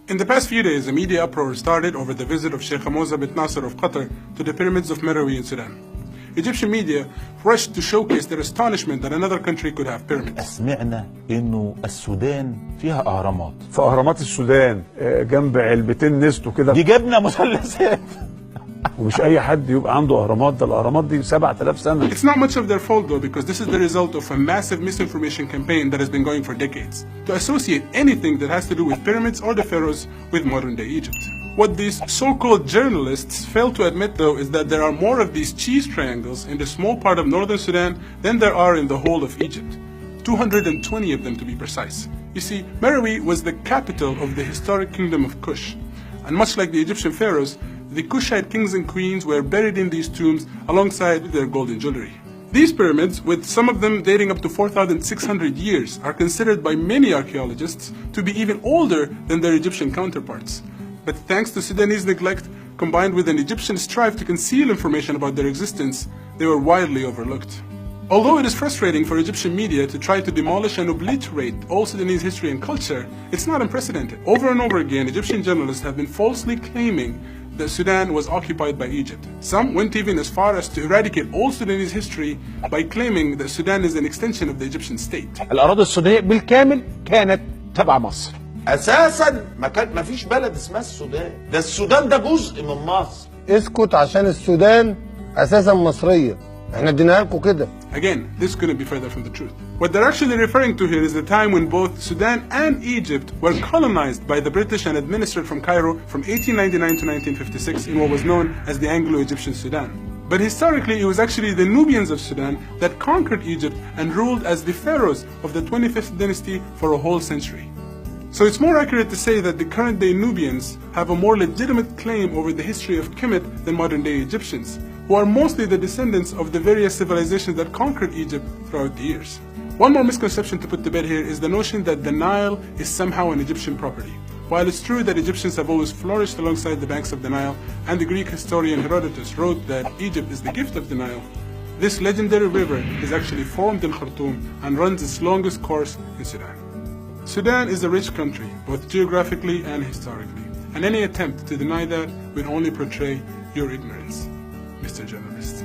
In the past few days, a media uproar started over the visit of Sheikh Hamza bin Nasser of Qatar to the pyramids of Meroe in Sudan. Egyptian media rushed to showcase their astonishment that another country could have pyramids. سمعنا إنه السودان فيها أهرامات. في أهرامات السودان جنب علبتين نستو كده. دي جبنا مثلثات. ومش أي حد يبقى عنده أهرامات، ده الأهرامات دي 7000 سنة. It's not much of their fault though, because this is the result of a massive misinformation campaign that has been going for decades to associate anything that has to do with pyramids or the pharaohs with modern-day Egypt. What these so-called journalists fail to admit though is that there are more of these cheese triangles in the small part of northern Sudan than there are in the whole of Egypt. 220 of them to be precise. You see, Meroe was the capital of the historic kingdom of Kush. And much like the Egyptian pharaohs, the Kushite kings and queens were buried in these tombs alongside their golden jewelry. These pyramids, with some of them dating up to 4,600 years, are considered by many archaeologists to be even older than their Egyptian counterparts. But thanks to Sudanese neglect, combined with an Egyptian strive to conceal information about their existence, they were widely overlooked. Although it is frustrating for Egyptian media to try to demolish and obliterate all Sudanese history and culture, it's not unprecedented. Over and over again, Egyptian journalists have been falsely claiming that Sudan was occupied by Egypt. Some went even as far as to eradicate all Sudanese history by claiming that Sudan is an extension of the Egyptian state. الأراضي السودانية بالكامل كانت تبع مصر. أساساً ما فيش بلد اسمها السودان، ده السودان ده جزء من مصر. اسكت عشان السودان أساساً مصرية. احنا اديناها لكم كده. Again, this couldn't be further from the truth. What they're actually referring to here is the time when both Sudan and Egypt were colonized by the British and administered from Cairo from 1899 to 1956 in what was known as the Anglo-Egyptian Sudan. But historically, it was actually the Nubians of Sudan that conquered Egypt and ruled as the pharaohs of the 25th dynasty for a whole century. So it's more accurate to say that the current-day Nubians have a more legitimate claim over the history of Kemet than modern-day Egyptians, who are mostly the descendants of the various civilizations that conquered Egypt throughout the years. One more misconception to put to bed here is the notion that the Nile is somehow an Egyptian property. While it's true that Egyptians have always flourished alongside the banks of the Nile, and the Greek historian Herodotus wrote that Egypt is the gift of the Nile, this legendary river is actually formed in Khartoum and runs its longest course in Sudan. Sudan is a rich country, both geographically and historically, and any attempt to deny that will only portray your ignorance, Mr. Journalist.